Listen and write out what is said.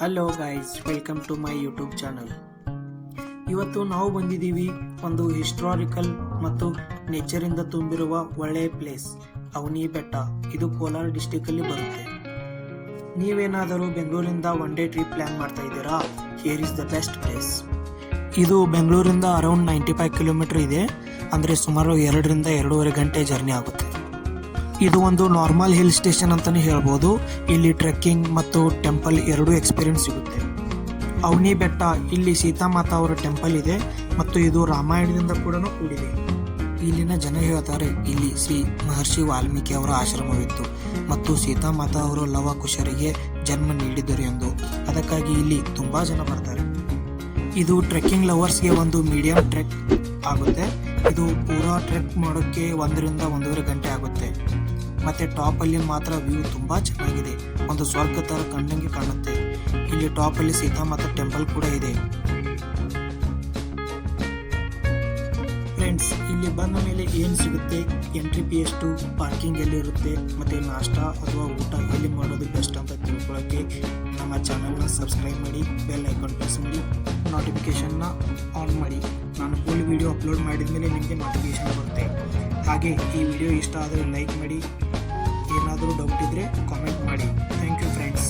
Hello guys, welcome to my YouTube channel. ಇವತ್ತು ನಾವು ಬಂದಿದ್ದೀವಿ ಒಂದು ಹಿಸ್ಟಾರಿಕಲ್ ಮತ್ತು ನೇಚರಿಂದ ತುಂಬಿರುವ ಒಳ್ಳೆಯ ಪ್ಲೇಸ್, ಅವನಿ ಬೆಟ್ಟ. ಇದು ಕೋಲಾರ ಡಿಸ್ಟಿಕ್ ಅಲ್ಲಿ ಬರುತ್ತೆ. ನೀವೇನಾದರೂ ಬೆಂಗಳೂರಿಂದ ಒನ್ ಡೇ ಟ್ರಿಪ್ ಪ್ಲಾನ್ ಮಾಡ್ತಾ ಇದ್ದೀರಾ? Here is the best place. ಇದು ಬೆಂಗಳೂರಿಂದ ಅರೌಂಡ್ 95 ಕಿಲೋಮೀಟರ್ ಇದೆ, ಅಂದರೆ ಸುಮಾರು 2.5 ಗಂಟೆ ಜರ್ನಿ ಆಗುತ್ತೆ. ಇದು ಒಂದು ನಾರ್ಮಲ್ ಹಿಲ್ ಸ್ಟೇಷನ್ ಅಂತಾನೆ ಹೇಳ್ಬೋದು. ಇಲ್ಲಿ ಟ್ರೆಕ್ಕಿಂಗ್ ಮತ್ತು ಟೆಂಪಲ್ ಎರಡೂ ಎಕ್ಸ್ಪೀರಿಯನ್ಸ್ ಸಿಗುತ್ತೆ. ಅವನಿ ಬೆಟ್ಟ, ಇಲ್ಲಿ ಸೀತಾಮಾತಾ ಅವರ ಟೆಂಪಲ್ ಇದೆ ಮತ್ತು ಇದು ರಾಮಾಯಣದಿಂದ ಕೂಡ ಕೂಡಿದೆ. ಇಲ್ಲಿನ ಜನ ಹೇಳ್ತಾರೆ ಇಲ್ಲಿ ಶ್ರೀ ಮಹರ್ಷಿ ವಾಲ್ಮೀಕಿ ಅವರ ಆಶ್ರಮವಿತ್ತು ಮತ್ತು ಸೀತಾಮಾತಾ ಅವರು ಲವ ಕುಶರಿಗೆ ಜನ್ಮ ನೀಡಿದರು ಎಂದು. ಅದಕ್ಕಾಗಿ ಇಲ್ಲಿ ತುಂಬಾ ಜನ ಬರ್ತಾರೆ. ಇದು ಟ್ರೆಕ್ಕಿಂಗ್ ಲವರ್ಸ್ಗೆ ಒಂದು ಮೀಡಿಯಂ ಟ್ರೆಕ್ ಆಗುತ್ತೆ. ಇದು ಪೂರಾ ಟ್ರೆಕ್ ಮಾಡೋಕ್ಕೆ 1.5 ಗಂಟೆ ಆಗುತ್ತೆ. ಮತ್ತೆ ಟಾಪ್ ಅಲ್ಲಿ ಮಾತ್ರ ವ್ಯೂ ತುಂಬಾ ಚೆನ್ನಾಗಿದೆ, ಒಂದು ಸ್ವರ್ಗ ತರ ಕಣ್ಣಂಗೆ ಕಾಣುತ್ತೆ. ಇಲ್ಲಿ ಟಾಪ್ ಅಲ್ಲಿ ಸೀತಾಮಾತಾ ಟೆಂಪಲ್ ಕೂಡ ಇದೆ. ಫ್ರೆಂಡ್ಸ್, ಇಲ್ಲಿ ಬಂದ ಮೇಲೆ ಏನು ಸಿಗುತ್ತೆ, ಎಂಟ್ರಿ ಫೀ ಎಷ್ಟು, ಪಾರ್ಕಿಂಗ್ ಎಲ್ಲಿರುತ್ತೆ, ಮತ್ತೆ ನಾಷ್ಟಾ ಅಥವಾ ಊಟ ಎಲ್ಲಿ ಮಾಡೋದು ಬೆಸ್ಟ್ ಅಂತ ತಿಳ್ಕೊಳ್ಳೋಕ್ಕೆ ನಮ್ಮ ಚಾನಲ್ನ ಸಬ್ಸ್ಕ್ರೈಬ್ ಮಾಡಿ, ಬೆಲ್ ಐಕಾನ್ ಪ್ರೆಸ್ ಮಾಡಿ, ನೋಟಿಫಿಕೇಶನ್ನ ಆನ್ ಮಾಡಿ. ನಾನು ಫುಲ್ ವಿಡಿಯೋ ಅಪ್ಲೋಡ್ ಮಾಡಿದ ಮೇಲೆ ನಿಮಗೆ ನೋಟಿಫಿಕೇಶನ್ ಬರುತ್ತೆ. ಹಾಗೆ ಈ ವಿಡಿಯೋ ಇಷ್ಟ ಆದರೆ ಲೈಕ್ ಮಾಡಿ, ಏನಾದರೂ ಡೌಟ್ ಇದ್ದರೆ ಕಾಮೆಂಟ್ ಮಾಡಿ. Thank you friends.